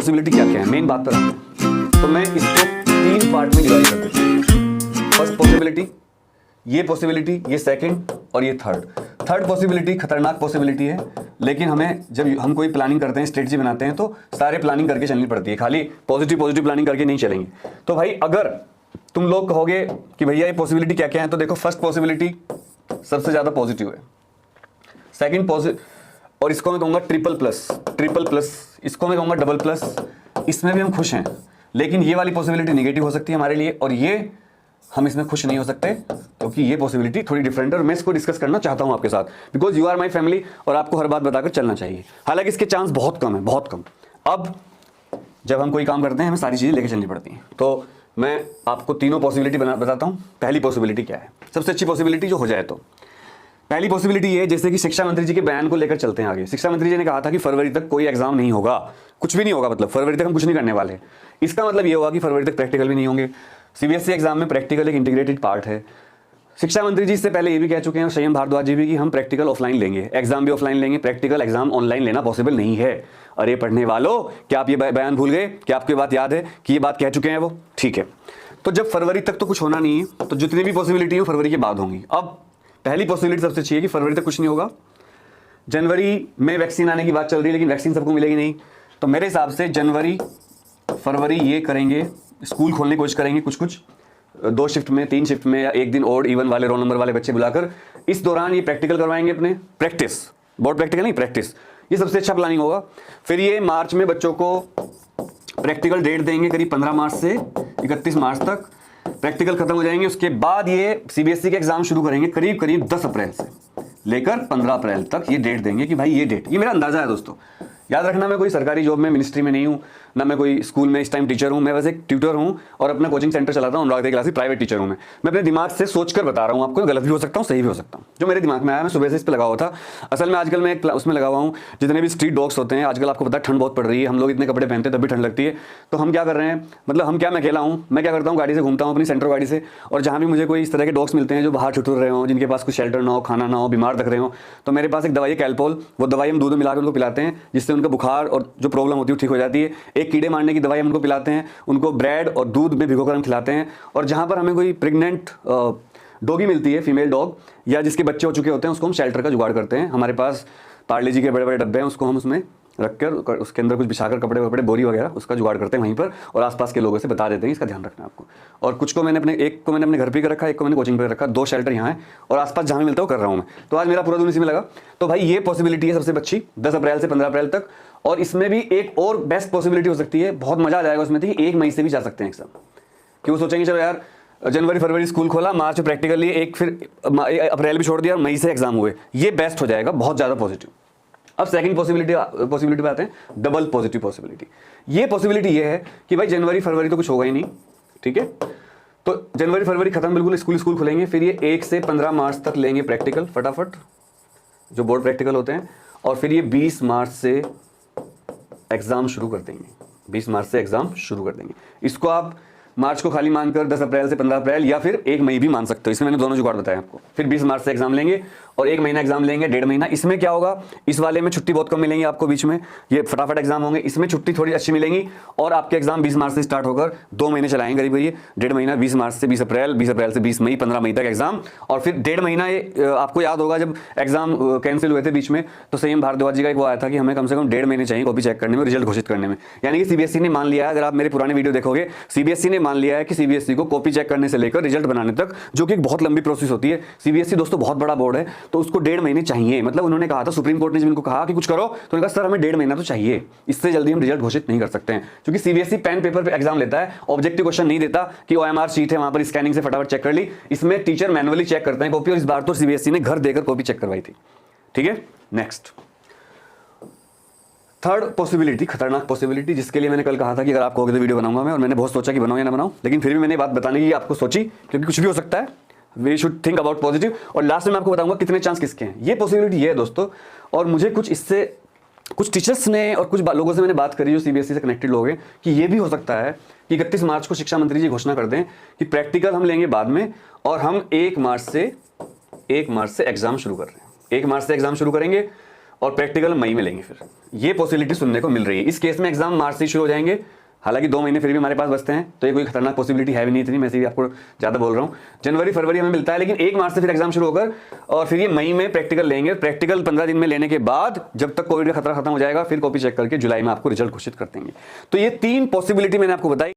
Possibility क्या क्या है, मेन बात पर आते हैं। तो मैं इसको 3 पार्ट में डिवाइड कर देता हूँ। फर्स्ट पॉसिबिलिटी, ये पॉसिबिलिटी, ये सेकंड और ये थर्ड पॉसिबिलिटी खतरनाक पॉसिबिलिटी है, लेकिन हमें जब हम कोई प्लानिंग करते हैं, स्ट्रेटजी बनाते हैं, तो सारे प्लानिंग करके चलनी पड़ती है, खाली पॉजिटिव प्लानिंग करके नहीं चलेंगे। तो भाई अगर तुम लोग कहोगे कि भैया ये पॉसिबिलिटी क्या क्या है, तो देखो फर्स्ट पॉसिबिलिटी सबसे ज्यादा पॉजिटिव है, सेकंड पॉजिटिव, और इसको मैं कहूंगा ट्रिपल प्लस, इसको मैं कहूंगा डबल प्लस, इसमें भी हम खुश हैं, लेकिन ये वाली पॉसिबिलिटी नेगेटिव हो सकती है हमारे लिए, और ये हम इसमें खुश नहीं हो सकते क्योंकि ये पॉसिबिलिटी थोड़ी डिफरेंट है, और मैं इसको डिस्कस करना चाहता हूं आपके साथ, because you are my family, और आपको हर बात बताकर चलना चाहिए। हालांकि इसके चांस बहुत कम है, बहुत कम। अब जब हम कोई काम करते हैं हमें सारी चीजें लेकर चलनी पड़ती हैं, तो मैं आपको तीनों पॉसिबिलिटी बताता हूं। पहली पॉसिबिलिटी क्या है, सबसे अच्छी पॉसिबिलिटी जो हो जाए, तो पहली पॉसिबिलिटी ये, जैसे कि शिक्षा मंत्री जी के बयान को लेकर चलते हैं आगे। शिक्षा मंत्री जी ने कहा था कि फरवरी तक कोई एग्जाम नहीं होगा, कुछ भी नहीं होगा, मतलब फरवरी तक हम कुछ नहीं करने वाले। इसका मतलब ये होगा कि फरवरी तक प्रैक्टिकल भी नहीं होंगे। सीबीएसई एग्जाम में प्रैक्टिकल एक इंटीग्रेटेड पार्ट है। शिक्षा मंत्री जी इससे पहले ये भी कह चुके हैं, और संयम भारद्वाज जी भी, कि हम प्रैक्टिकल ऑफलाइन लेंगे, एग्जाम भी ऑफलाइन लेंगे, प्रैक्टिकल एग्जाम ऑनलाइन लेना पॉसिबल नहीं है। अरे पढ़ने वालों, क्या आप ये बयान भूल गए? क्या आपको बात याद है कि ये बात कह चुके हैं वो? ठीक है, तो जब फरवरी तक तो कुछ होना नहीं है, तो जितनी भी पॉसिबिलिटी है फरवरी के बाद होंगी। अब पहली पॉसिबिलिटी सबसे अच्छी है कि फरवरी तक कुछ नहीं होगा। जनवरी में वैक्सीन आने की बात चल रही है, लेकिन वैक्सीन सबको मिलेगी नहीं, तो मेरे हिसाब से जनवरी फरवरी ये करेंगे, स्कूल खोलने की कोशिश करेंगे, कुछ 2 शिफ्ट में, 3 शिफ्ट में, या एक दिन ओड इवन वाले रोल नंबर वाले बच्चे बुलाकर इस दौरान ये प्रैक्टिकल करवाएंगे, अपने प्रैक्टिस, बोर्ड प्रैक्टिकल नहीं, प्रैक्टिस। ये सबसे अच्छा प्लानिंग होगा। फिर ये मार्च में बच्चों को प्रैक्टिकल डेट देंगे, करीब 15 मार्च से 31 मार्च तक प्रैक्टिकल खत्म हो जाएंगे। उसके बाद ये सीबीएसई के एग्जाम शुरू करेंगे करीब 10 अप्रैल से लेकर 15 अप्रैल तक ये डेट देंगे कि भाई ये डेट, ये मेरा अंदाजा है दोस्तों। याद रखना, मैं कोई सरकारी जॉब में, मिनिस्ट्री में नहीं हूँ, ना मैं कोई स्कूल में इस टाइम टीचर हूँ, मैं वैसे एक ट्यूटर हूँ और अपना कोचिंग सेंटर चलाता हूँ, अनुराग क्लासेस, प्राइवेट टीचर हूँ। मैं अपने दिमाग से सोचकर बता रहा हूँ आपको, गलत भी हो सकता हूँ, सही भी हो सकता हूँ। जो मेरे दिमाग में आया, मैं सुबह से इस पर लगा हुआ था। असल में आजकल मैं एक उसमें लगा हुआ हूँ, जितने भी स्ट्रीट डॉग्स होते हैं आजकल, आपको पता है ठंड बहुत पड़ रही है, हम लोग इतने कपड़े पहनते हैं तब भी ठंड लगती है, तो हम क्या कर रहे हैं, मतलब हम क्या, मैं अकेला हूँ, मैं क्या करता हूँ, गाड़ी से घूमता हूँ, अपनी सेंटर गाड़ी से, और जहाँ भी मुझे कोई इस तरह के डॉग्स मिलते हैं जो बाहर ठुठुर रहे हो, जिनके पास कुछ शेल्टर ना हो, खाना ना हो, बीमार दिख रहे हो, तो मेरे पास एक दवाई है कैल्पोल, वो दवाई हम दूध में मिलाकर उनको पिलाते हैं, जिससे उनका बुखार और जो प्रॉब्लम होती है ठीक हो जाती है। एक कीड़े मारने की दवाई हम उनको पिलाते हैं, उनको ब्रेड और दूध में भिगोकर हम खिलाते हैं। और जहाँ पर हमें कोई प्रेग्नेंट डॉगी मिलती है, फीमेल डॉग, या जिसके बच्चे हो चुके होते हैं, उसको हम शेल्टर का जुगाड़ करते हैं। हमारे पास पार्ले जी के बड़े बड़े डब्बे हैं, उसको हम उसमें रखकर उसके अंदर कुछ बिछाकर कपड़े वपड़े, बोरी वगैरह, उसका जुगाड़ करते हैं वहीं पर, और आसपास के लोगों से बता देते हैं इसका ध्यान रखना आपको। और कुछ को मैंने एक को मैंने अपने घर पे कर रखा, एक को मैंने कोचिंग पे रखा, 2 शेल्टर यहाँ है, और आसपास जहाँ भी मिलता है वो कर रहा हूँ मैं। तो आज मेरा पूरा दिन इसी में लगा। तो भाई ये पॉसिबिलिटी है सबसे अच्छी, 10 अप्रैल से 15 अप्रैल तक। और इसमें भी एक और बेस्ट पॉसिबिलिटी हो सकती है, बहुत मजा आ जाएगा उसमें, थी 1 मई से भी जा सकते हैं एग्जाम, कि वो सोचेंगे चलो यार जनवरी फरवरी स्कूल खोला, मार्च में प्रैक्टिकल लिए, एक फिर अप्रैल भी छोड़ दिया, और मई से एग्जाम हुए, ये बेस्ट हो जाएगा, बहुत ज़्यादा पॉजिटिव। अब सेकंड पॉसिबिलिटी पे आते हैं, डबल पॉजिटिव पॉसिबिलिटी। ये पॉसिबिलिटी ये है कि भाई जनवरी फरवरी तो कुछ होगा ही नहीं, ठीक है, तो जनवरी फरवरी खत्म, बिल्कुल स्कूल खुलेंगे, फिर ये 1 से 15 मार्च तक लेंगे प्रैक्टिकल फटाफट, जो बोर्ड प्रैक्टिकल होते हैं, और फिर ये 20 मार्च से एग्जाम शुरू कर देंगे, 20 मार्च से एग्जाम शुरू कर देंगे। इसको आप मार्च को खाली मानकर 10 अप्रैल से 15 अप्रैल, या फिर 1 मई भी मान सकते हो, इसमें मैंने दोनों जुगाड़ बताया आपको। फिर 20 मार्च से एग्जाम लेंगे और 1 महीना एग्जाम लेंगे, 1.5 महीना। इसमें क्या होगा, इस वाले में छुट्टी बहुत कम मिलेंगी आपको बीच में, ये फटाफट एग्जाम होंगे, इसमें छुट्टी थोड़ी अच्छी मिलेंगी, और आपके एग्जाम 20 मार्च से स्टार्ट होकर 2 महीने चलाएंगे करीब, ये 1.5 महीना, 20 मार्च से 20 अप्रैल, 20 अप्रैल से 20 मई, 15 मई तक एग्जाम। और फिर 1.5 महीना ये आपको याद होगा जब एग्जाम कैंसिल हुए थे बीच में, तो संयम भारद्वाज जी का एक वो आया था कि हमें कम से कम 1.5 महीने चाहिए कॉपी चेक करने में, रिजल्ट घोषित करने में। यानी कि सीबीएसई ने मान लिया है, अगर आप मेरे पुराने वीडियो देखोगे, सीबीएसई ने मान लिया है कि सीबीएसई को कॉपी चेक करने से लेकर रिजल्ट बनाने तक, जो कि एक बहुत लंबी प्रोसेस होती है। सीबीएसई दोस्तों बहुत बड़ा बोर्ड है, तो उसको 1.5 महीने चाहिए। मतलब उन्होंने कहा था, सुप्रीम कोर्ट ने जब इनको कहा कि कुछ करो, तो उन्होंने कहा सर हमें 1.5 महीना तो चाहिए, इससे जल्दी हम रिजल्ट घोषित नहीं कर सकते हैं, क्योंकि सीबीएसई पेन पेपर पे एग्जाम लेता है, ऑब्जेक्टिव क्वेश्चन नहीं देता कि ओएमआर शीट है वहां पर स्कैनिंग से फटाफट चेक कर ली। इसमें टीचर मैनुअली चेक करते हैं कॉपी, और इस बार तो सीबीएसई ने घर देकर कॉपी चेक करवाई थी, ठीक है। नेक्स्ट थर्ड पॉसिबिलिटी, खतरनाक पॉसिबिलिटी, जिसके लिए मैंने कल कहा था कि अगर आप कहोगे तो वीडियो बनाऊंगा मैं, और मैंने बहुत सोचा कि बनाऊं या ना बनाऊं, लेकिन फिर भी मैंने बात बताने की आपको सोची, क्योंकि कुछ भी हो सकता है, we should think about positive. और लास्ट में मैं आपको बताऊंगा कितने चांस किसके हैं। ये पॉसिबिलिटी ये है दोस्तों, और मुझे कुछ टीचर्स ने और कुछ लोगों से मैंने बात करी जो सीबीएसई से कनेक्टेड लोग हैं, कि ये भी हो सकता है कि 31 मार्च को शिक्षा मंत्री जी घोषणा कर दें कि प्रैक्टिकल हम लेंगे बाद में, और हम 1 मार्च से एग्जाम शुरू कर रहे हैं, 1 मार्च से एग्जाम शुरू करेंगे, और प्रैक्टिकल मई में लेंगे। फिर ये पॉसिबिलिटी सुनने को मिल रही है। इस केस में एग्जाम मार्च से शुरू हो जाएंगे, हालांकि 2 महीने फिर भी हमारे पास बचते हैं, तो ये कोई खतरनाक पॉसिबिलिटी है भी नहीं इतनी, मैं भी आपको ज़्यादा बोल रहा हूँ। जनवरी फरवरी हमें मिलता है, लेकिन 1 मार्च से फिर एग्जाम शुरू होकर और फिर ये मई में प्रैक्टिकल लेंगे। प्रैक्टिकल 15 दिन में लेने के बाद जब तक कोविड का खतरा खत्म हो जाएगा, फिर कॉपी चेक करके जुलाई में आपको रिजल्ट घोषित कर देंगे। तो ये 3 पॉसिबिलिटी मैंने आपको बताई।